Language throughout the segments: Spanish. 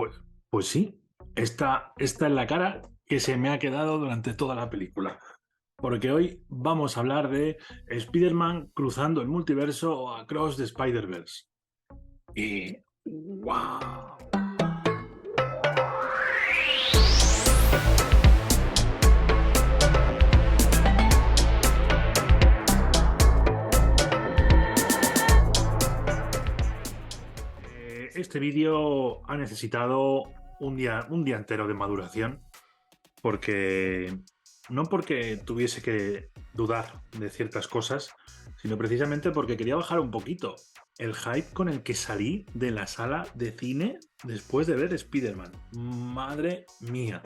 Pues, pues sí, esta es la cara que se me ha quedado durante toda la película. Porque hoy vamos a hablar de Spider-Man cruzando el multiverso o Across the Spider-Verse. Y ¡wow! Este vídeo ha necesitado un día entero de maduración porque no porque tuviese que dudar de ciertas cosas, sino precisamente porque quería bajar un poquito el hype con el que salí de la sala de cine después de ver Spider-Man. Madre mía.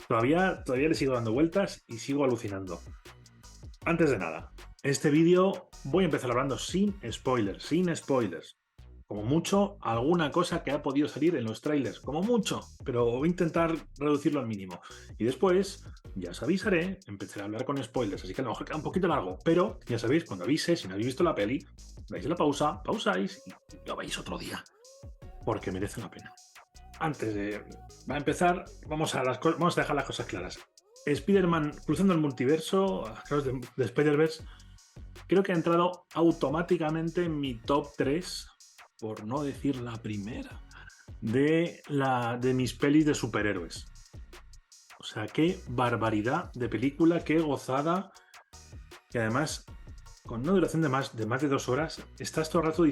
Todavía le sigo dando vueltas y sigo alucinando. Antes de nada, este vídeo voy a empezar hablando sin spoilers. Como mucho, alguna cosa que ha podido salir en los trailers, como mucho, pero voy a intentar reducirlo al mínimo. Y después, ya os avisaré, empezaré a hablar con spoilers, así que a lo mejor queda un poquito largo, pero ya sabéis, cuando avise, si no habéis visto la peli, dais la pausa, pausáis y lo veis otro día, porque merece la pena. Antes de empezar, vamos a dejar las cosas claras. Spider-Man cruzando el multiverso, Across de Spider-Verse, creo que ha entrado automáticamente en mi top 3, por no decir la primera, de mis pelis de superhéroes. O sea, qué barbaridad de película, qué gozada. Y además, con una duración de más de 2 horas, estás todo el rato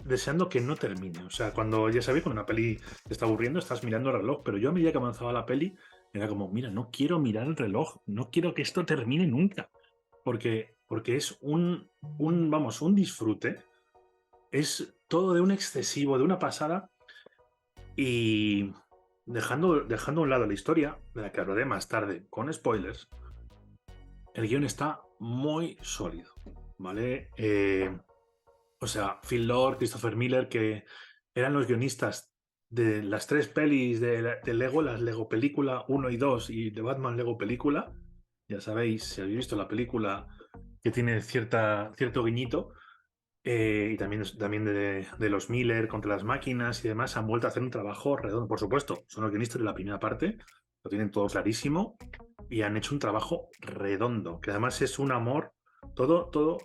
deseando que no termine. O sea, cuando ya sabéis, cuando una peli te está aburriendo, estás mirando el reloj. Pero yo a medida que avanzaba la peli, era como, mira, no quiero mirar el reloj, no quiero que esto termine nunca. Porque es un disfrute. Es todo de un excesivo, de una pasada. Y dejando a un lado la historia, de la que hablaré más tarde con spoilers, el guión está muy sólido, ¿vale? O sea, Phil Lord, Christopher Miller, que eran los guionistas de las tres pelis de Lego, las Lego Película 1 y 2 y de Batman Lego Película. Ya sabéis, si habéis visto la película, que tiene cierto guiñito. Y también de los Miller contra las máquinas y demás, han vuelto a hacer un trabajo redondo. Por supuesto, son los guionistas de la primera parte, lo tienen todo clarísimo y han hecho un trabajo redondo, que además es un amor, todo,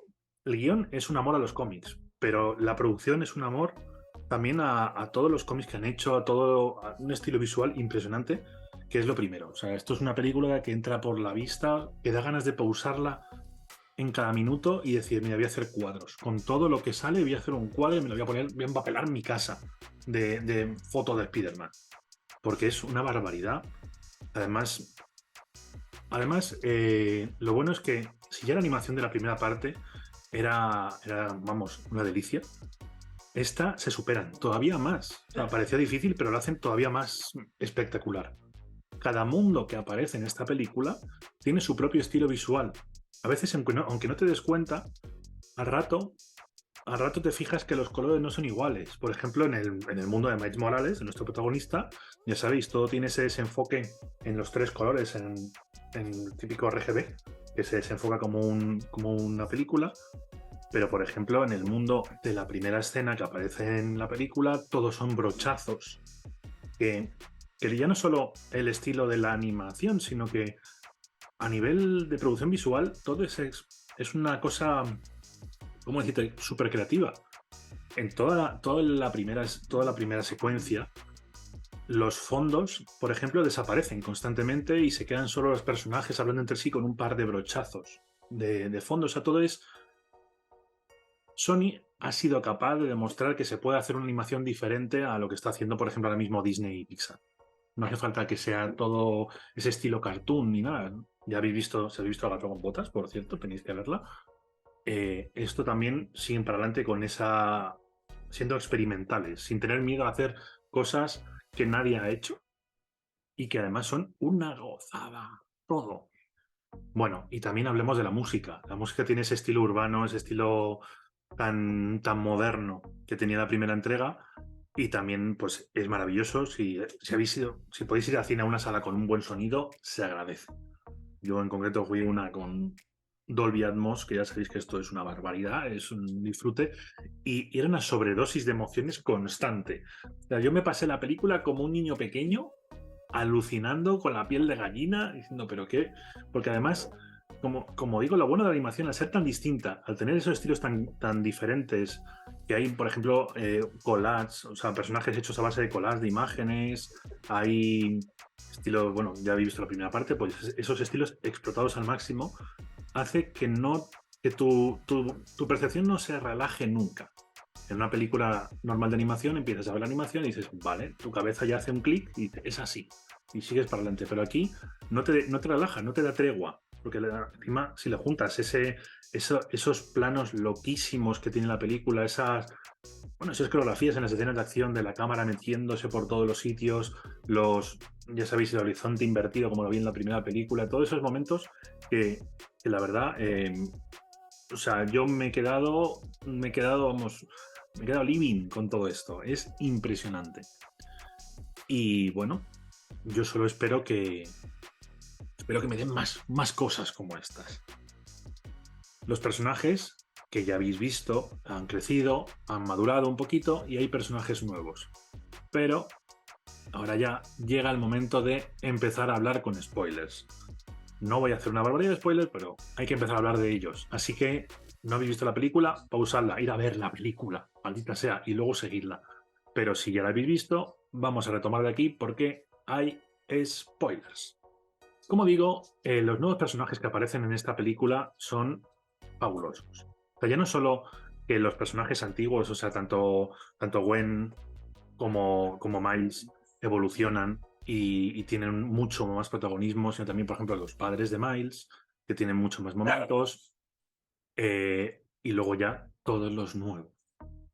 el guión es un amor a los cómics, pero la producción es un amor también a todos los cómics que han hecho, a un estilo visual impresionante, que es lo primero. O sea, esto es una película que entra por la vista, que da ganas de pausarla en cada minuto y decir, mira, voy a hacer cuadros. Con todo lo que sale, voy a hacer un cuadro y me lo voy a poner, voy a empapelar mi casa de fotos de Spider-Man. Porque es una barbaridad. Además, lo bueno es que si ya la animación de la primera parte vamos, una delicia, esta se superan todavía más. O sea, parecía difícil, pero lo hacen todavía más espectacular. Cada mundo que aparece en esta película tiene su propio estilo visual. A veces, aunque no te des cuenta, al rato, al rato te fijas que los colores no son iguales. Por ejemplo, en el mundo de Miles Morales, de nuestro protagonista, ya sabéis, todo tiene ese desenfoque en los tres colores, en el típico RGB, que se desenfoca como una película. Pero, por ejemplo, en el mundo de la primera escena que aparece en la película, todos son brochazos. Que, que ya no solo el estilo de la animación, sino que a nivel de producción visual, todo es una cosa, ¿cómo decirte?, súper creativa. En toda la primera secuencia, los fondos, por ejemplo, desaparecen constantemente y se quedan solo los personajes hablando entre sí con un par de brochazos de fondo. O sea, todo es... Sony ha sido capaz de demostrar que se puede hacer una animación diferente a lo que está haciendo, por ejemplo, ahora mismo Disney y Pixar. No hace falta que sea todo ese estilo cartoon ni nada. Ya si habéis visto a Gato con Botas, por cierto, tenéis que verla. Esto también siguen para adelante con siendo experimentales, sin tener miedo a hacer cosas que nadie ha hecho y que además son una gozada. Todo. Bueno, y también hablemos de la música. La música tiene ese estilo urbano, ese estilo tan moderno que tenía la primera entrega. Y también, pues, es maravilloso. Si podéis ir al cine a una sala con un buen sonido, se agradece. Yo en concreto fui una con Dolby Atmos, que ya sabéis que esto es una barbaridad, es un disfrute, y era una sobredosis de emociones constante. O sea, yo me pasé la película como un niño pequeño, alucinando con la piel de gallina, diciendo, pero qué, porque además, como digo, lo bueno de la animación, al ser tan distinta, al tener esos estilos tan diferentes, que hay, por ejemplo, collages, o sea, personajes hechos a base de collages de imágenes, hay estilos, bueno, ya habéis visto la primera parte, pues esos estilos explotados al máximo, hace que no que tu percepción no se relaje nunca. En una película normal de animación empiezas a ver la animación y dices, vale, tu cabeza ya hace un clic y dice, es así, y sigues para adelante. Pero aquí no te relaja, no te da tregua, porque encima si le juntas esos planos loquísimos que tiene la película, esas coreografías en las escenas de acción de la cámara metiéndose por todos los sitios, ya sabéis, el horizonte invertido como lo vi en la primera película, todos esos momentos que la verdad, o sea, yo vamos, me he quedado living con todo esto. Es impresionante. Y bueno, yo solo espero que me den más cosas como estas. Los personajes que ya habéis visto han crecido, han madurado un poquito y hay personajes nuevos. Pero ahora ya llega el momento de empezar a hablar con spoilers. No voy a hacer una barbaridad de spoilers, pero hay que empezar a hablar de ellos. Así que no habéis visto la película, pausadla, ir a ver la película, maldita sea, y luego seguirla. Pero si ya la habéis visto, vamos a retomar de aquí porque hay spoilers. Como digo, los nuevos personajes que aparecen en esta película son fabulosos. O sea, ya no solo que los personajes antiguos, o sea, tanto Gwen como Miles evolucionan y tienen mucho más protagonismo, sino también, por ejemplo, los padres de Miles, que tienen mucho más momentos, y luego ya todos los nuevos.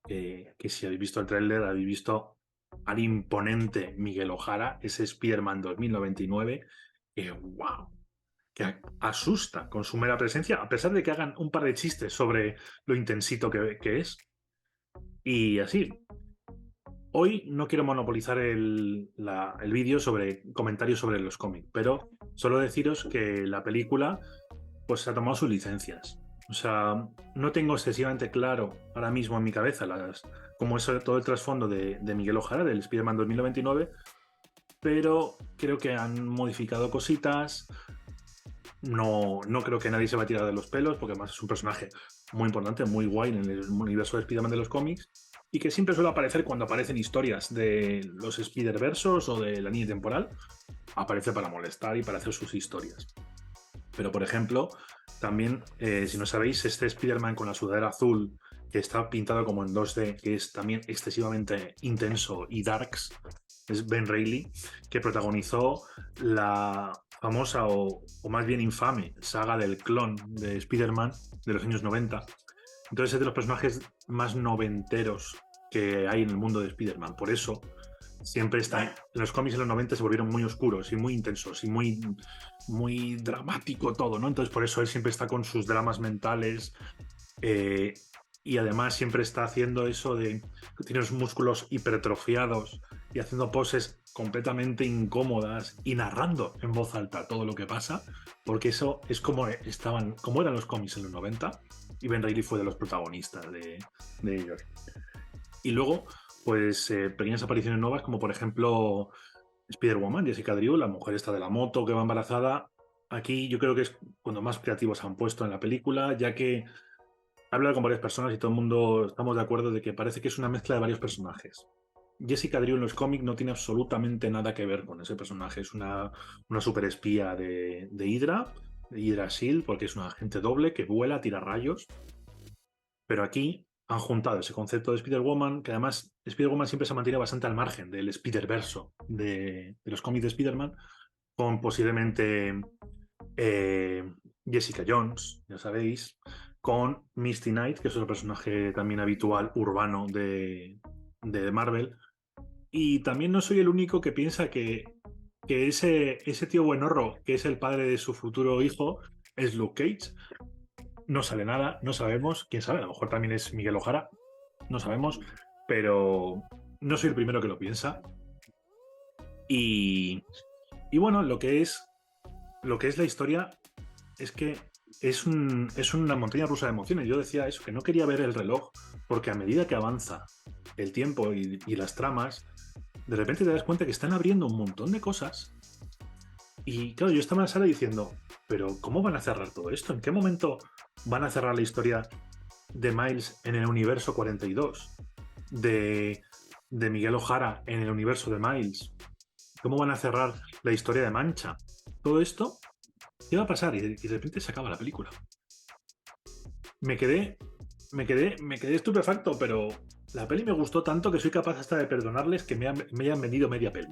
Que si habéis visto el tráiler, habéis visto al imponente Miguel Ojara, ese Spider-Man 2099, que wow, que asusta con su mera presencia, a pesar de que hagan un par de chistes sobre lo intensito que es. Y así, hoy no quiero monopolizar el vídeo sobre comentarios sobre los cómics, pero solo deciros que la película pues ha tomado sus licencias. O sea, no tengo excesivamente claro ahora mismo en mi cabeza como es todo el trasfondo de Miguel Ojara, del Spider-Man 2099, pero creo que han modificado cositas. No creo que nadie se va a tirar de los pelos, porque además es un personaje muy importante, muy guay en el universo de Spider-Man de los cómics, y que siempre suele aparecer cuando aparecen historias de los Spider-Versos o de la línea temporal. Aparece para molestar y para hacer sus historias. Pero, por ejemplo, también, si no sabéis, este Spider-Man con la sudadera azul, que está pintado como en 2D, que es también excesivamente intenso y darks, es Ben Reilly, que protagonizó la famosa o más bien infame saga del clon de Spider-Man de los años 90. Entonces es de los personajes más noventeros que hay en el mundo de Spider-Man. Por eso siempre está. Los cómics en los 90 se volvieron muy oscuros y muy intensos y muy dramático todo, ¿no? Entonces por eso él siempre está con sus dramas mentales, eh, y además siempre está haciendo eso de que tiene los músculos hipertrofiados y haciendo poses completamente incómodas y narrando en voz alta todo lo que pasa, porque eso es como eran los cómics en los 90, y Ben Reilly fue de los protagonistas de ellos. Y luego, pues, pequeñas apariciones nuevas, como por ejemplo Spider-Woman, Jessica Drew, la mujer esta de la moto que va embarazada. Aquí yo creo que es cuando más creativos han puesto en la película, ya que he hablado con varias personas y todo el mundo estamos de acuerdo de que parece que es una mezcla de varios personajes. Jessica Drew en los cómics no tiene absolutamente nada que ver con ese personaje. Es una superespía de Hydra, de Hydra Shield, porque es una agente doble que vuela, tira rayos. Pero aquí han juntado ese concepto de Spider-Woman, que además Spider-Woman siempre se mantiene bastante al margen del Spider-Verso de los cómics de Spider-Man, con posiblemente eh, Jessica Jones, ya sabéis, con Misty Knight, que es otro personaje también habitual urbano de Marvel. Y también no soy el único que piensa que ese tío buenorro, que es el padre de su futuro hijo, es Luke Cage. No sale nada, no sabemos, quién sabe, a lo mejor también es Miguel Ojara, no sabemos, pero no soy el primero que lo piensa. Y bueno, lo que es la historia es que es una montaña rusa de emociones. Yo decía eso, que no quería ver el reloj, porque a medida que avanza el tiempo y las tramas, de repente te das cuenta que están abriendo un montón de cosas. Y claro, yo estaba en la sala diciendo, pero ¿cómo van a cerrar todo esto? ¿En qué momento van a cerrar la historia de Miles en el universo 42? De, de Miguel O'Hara en el universo de Miles. ¿Cómo van a cerrar la historia de Mancha? Todo esto, ¿qué va a pasar? Y de repente se acaba la película. Me quedé, me quedé estupefacto, pero la peli me gustó tanto que soy capaz hasta de perdonarles que me hayan vendido media peli.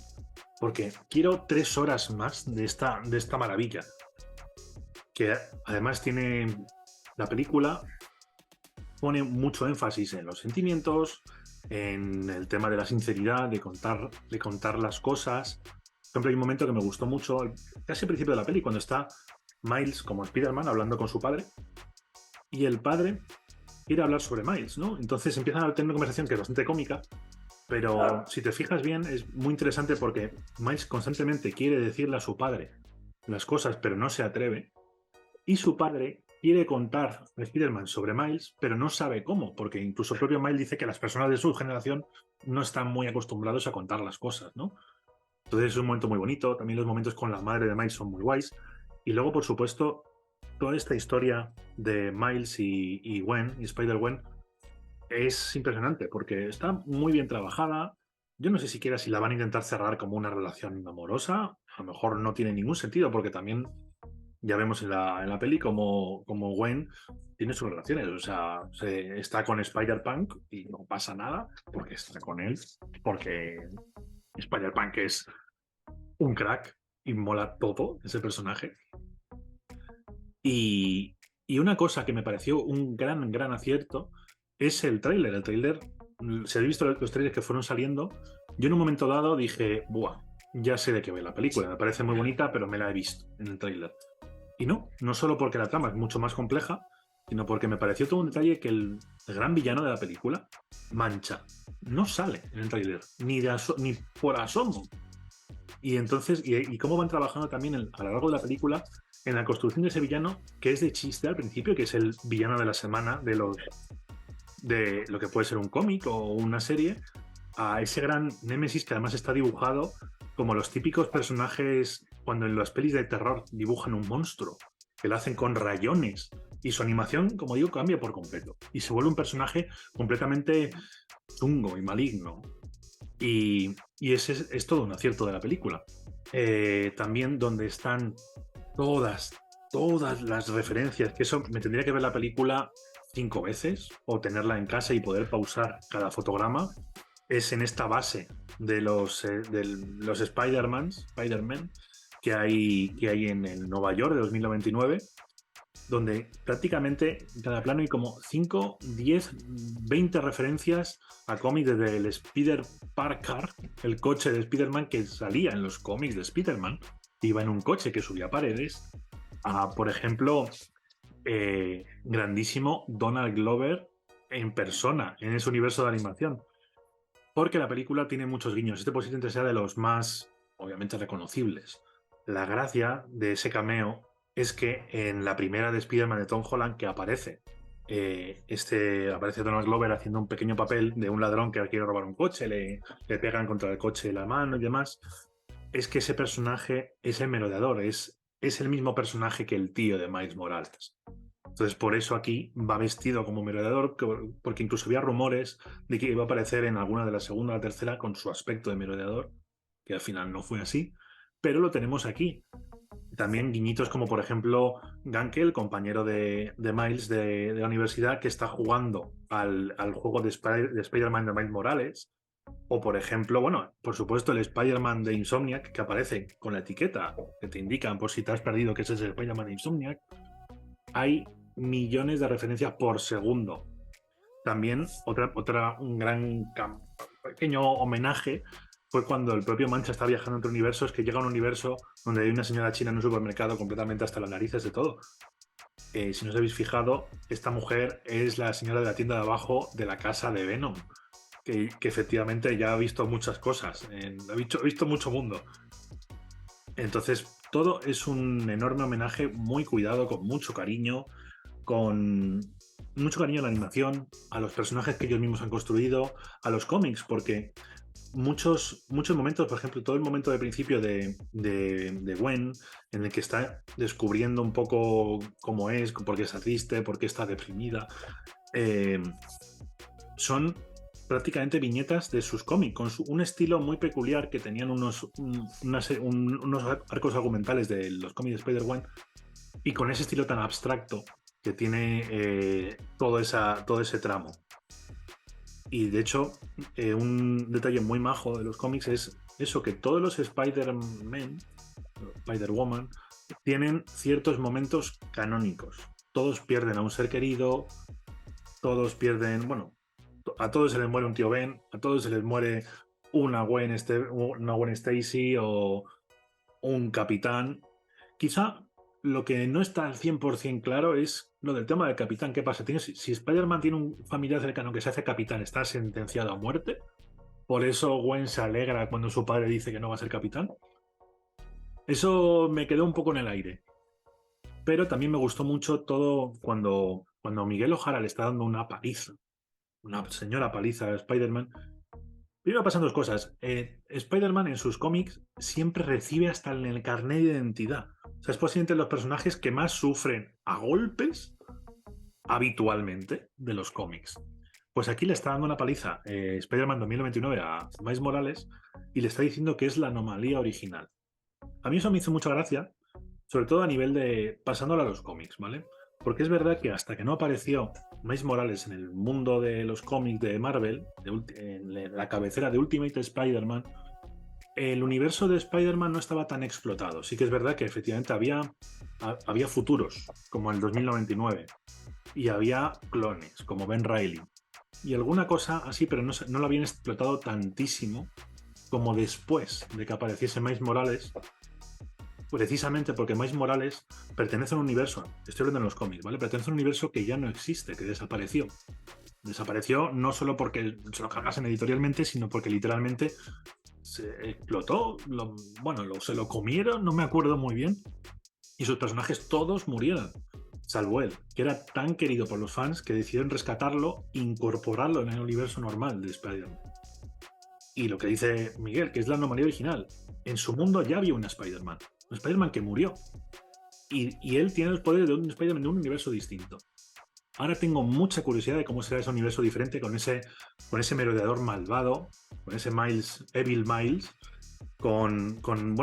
Porque quiero 3 horas más de esta maravilla. Que además tiene la película, pone mucho énfasis en los sentimientos, en el tema de la sinceridad, de contar las cosas. Por ejemplo, hay un momento que me gustó mucho, casi al principio de la peli, cuando está Miles como Spider-Man hablando con su padre, y el padre quiere hablar sobre Miles, ¿no? Entonces empiezan a tener una conversación que es bastante cómica, pero Claro. si te fijas bien, es muy interesante porque Miles constantemente quiere decirle a su padre las cosas, pero no se atreve. Y su padre quiere contar a Spider-Man sobre Miles, pero no sabe cómo, porque incluso el propio Miles dice que las personas de su generación no están muy acostumbrados a contar las cosas, ¿no? Entonces es un momento muy bonito. También los momentos con la madre de Miles son muy guays. Y luego, por supuesto, toda esta historia de Miles y Gwen, y Spider-Gwen, es impresionante porque está muy bien trabajada. Yo no sé siquiera si la van a intentar cerrar como una relación amorosa. A lo mejor no tiene ningún sentido porque también ya vemos en la peli como Gwen tiene sus relaciones. O sea, está con Spider-Punk y no pasa nada porque está con él, porque Spider-Punk es un crack y mola todo ese personaje. Y, y una cosa que me pareció un gran acierto es el tráiler. El tráiler, si habéis visto los trailers que fueron saliendo, yo en un momento dado dije, buah, ya sé de qué ve la película, me parece muy bonita, pero me la he visto en el tráiler. Y no solo porque la trama es mucho más compleja, sino porque me pareció todo un detalle que el gran villano de la película, Mancha, no sale en el tráiler, ni por asomo. Y entonces, y cómo van trabajando también a lo largo de la película en la construcción de ese villano, que es de chiste al principio, que es el villano de la semana de lo que puede ser un cómic o una serie, a ese gran némesis que además está dibujado como los típicos personajes cuando en las pelis de terror dibujan un monstruo, que lo hacen con rayones y su animación, como digo, cambia por completo y se vuelve un personaje completamente chungo y maligno. Y ese es todo un acierto de la película. También donde están todas las referencias, que eso me tendría que ver la película 5 veces o tenerla en casa y poder pausar cada fotograma, es en esta base de los Spider-Man que hay en el Nueva York de 2099, donde prácticamente en cada plano hay como 5, 10, 20 referencias a cómics desde el Spider Park, el coche de Spider-Man que salía en los cómics de Spider-Man, iba en un coche que subía paredes, a, por ejemplo, grandísimo Donald Glover en persona, en ese universo de animación. Porque la película tiene muchos guiños. Este posiblemente sea de los más, obviamente, reconocibles. La gracia de ese cameo es que en la primera de Spider-Man de Tom Holland que aparece, aparece Donald Glover haciendo un pequeño papel de un ladrón que quiere robar un coche, le pegan contra el coche la mano y demás. Es que ese personaje es el merodeador, es el mismo personaje que el tío de Miles Morales. Entonces, por eso aquí va vestido como merodeador, porque incluso había rumores de que iba a aparecer en alguna de la segunda o la tercera con su aspecto de merodeador, que al final no fue así, pero lo tenemos aquí. También guiñitos como, por ejemplo, Ganke, el compañero de Miles de la universidad, que está jugando al juego de Spider-Man de Miles Morales. O, por ejemplo, bueno, por supuesto, el Spider-Man de Insomniac, que aparece con la etiqueta que te indican por si te has perdido que ese es el Spider-Man de Insomniac. Hay millones de referencias por segundo. También un gran pequeño homenaje fue cuando el propio Mancha está viajando entre universos, que llega a un universo donde hay una señora china en un supermercado completamente hasta las narices de todo. Si no os habéis fijado, esta mujer es la señora de la tienda de abajo de la casa de Venom, que efectivamente ya ha visto muchas cosas, ha visto mucho mundo. Entonces, todo es un enorme homenaje, muy cuidado, con mucho cariño, con mucho cariño a la animación, a los personajes que ellos mismos han construido, a los cómics, porque muchos momentos, por ejemplo, todo el momento de principio de Gwen, en el que está descubriendo un poco cómo es, por qué está triste, por qué está deprimida, eh, son prácticamente viñetas de sus cómics, con un estilo muy peculiar que tenían unos arcos argumentales de los cómics de Spider-Man, y con ese estilo tan abstracto que tiene todo ese tramo. Y de hecho, un detalle muy majo de los cómics es eso, que todos los Spider-Man, Spider-Woman, tienen ciertos momentos canónicos. Todos pierden a un ser querido, todos pierden, bueno, a todos se les muere un tío Ben, a todos se les muere una Gwen Stacy o un capitán. Quizá lo que no está al 100% claro es lo del tema del capitán. ¿Qué pasa? Si Spider-Man tiene un familiar cercano que se hace capitán, está sentenciado a muerte. Por eso Gwen se alegra cuando su padre dice que no va a ser capitán. Eso me quedó un poco en el aire. Pero también me gustó mucho todo cuando Miguel O'Hara le está dando una paliza, una señora paliza a Spider-Man. Primero pasan dos cosas. Spider-Man en sus cómics siempre recibe hasta en el carnet de identidad. O sea, es posiblemente los personajes que más sufren a golpes habitualmente de los cómics. Pues aquí le está dando una paliza Spider-Man 2029 a Miles Morales y le está diciendo que es la anomalía original. A mí eso me hizo mucha gracia, sobre todo a nivel de pasándola a los cómics, ¿vale? Porque es verdad que hasta que no apareció Miles Morales en el mundo de los cómics de Marvel, en la cabecera de Ultimate Spider-Man, el universo de Spider-Man no estaba tan explotado. Sí que es verdad que efectivamente había futuros, como el 2099, y había clones, como Ben Reilly, y alguna cosa así, pero no lo habían explotado tantísimo como después de que apareciese Miles Morales, precisamente porque Miles Morales pertenece a un universo, estoy hablando en los cómics, ¿vale? Pertenece a un universo que ya no existe, que desapareció. Desapareció no solo porque se lo cargasen editorialmente, sino porque literalmente se explotó, se lo comieron, no me acuerdo muy bien, y sus personajes todos murieron, salvo él, que era tan querido por los fans que decidieron rescatarlo e incorporarlo en el universo normal de Spider-Man. Y lo que dice Miguel, que es la anomalía original, en su mundo ya había un Spider-Man que murió, y él tiene los poderes de un Spider-Man de un universo distinto. Ahora tengo mucha curiosidad de cómo será ese universo diferente con ese merodeador malvado, con ese Miles, Evil Miles, con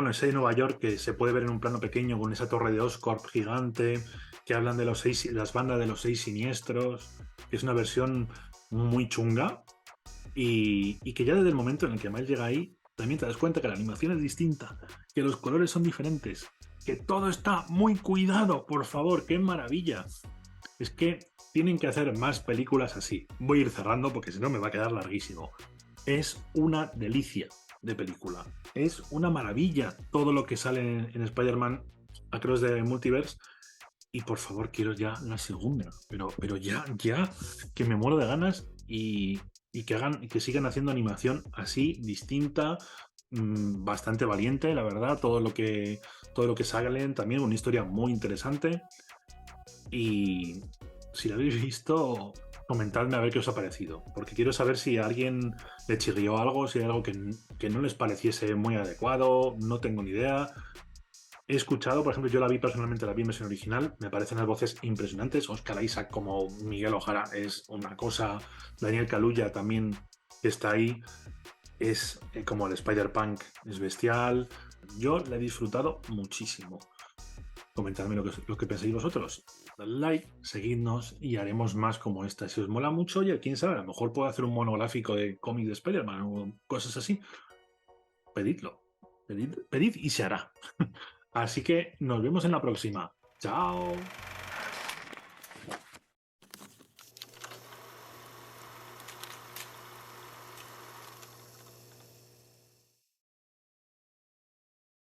ese de Nueva York que se puede ver en un plano pequeño con esa torre de Oscorp gigante, que hablan de las bandas de los seis siniestros, que es una versión muy chunga, y que ya desde el momento en el que Miles llega ahí, también te das cuenta que la animación es distinta, que los colores son diferentes, que todo está muy cuidado, por favor, qué maravilla. Es que tienen que hacer más películas así. Voy a ir cerrando porque si no me va a quedar larguísimo. Es una delicia de película. Es una maravilla todo lo que sale en Spider-Man Across the Multiverse. Y por favor, quiero ya la segunda. Pero ya, que me muero de ganas y que sigan haciendo animación así, distinta, bastante valiente, la verdad. Todo lo que salen, también una historia muy interesante. Y si lo habéis visto, comentadme a ver qué os ha parecido. Porque quiero saber si a alguien le chirrió algo, si hay algo que no les pareciese muy adecuado, no tengo ni idea. He escuchado, por ejemplo, yo personalmente la vi en versión original, me parecen las voces impresionantes. Oscar Isaac como Miguel O'Hara es una cosa, Daniel Kaluuya también que está ahí, es como el Spider-Punk, es bestial. Yo la he disfrutado muchísimo. Comentadme lo que pensáis vosotros. Dale like, seguidnos y haremos más como esta. Si os mola mucho, oye, quién sabe, a lo mejor puedo hacer un monográfico de cómics de Spider-Man o cosas así. Pedidlo. Pedid y se hará. Así que nos vemos en la próxima. Chao.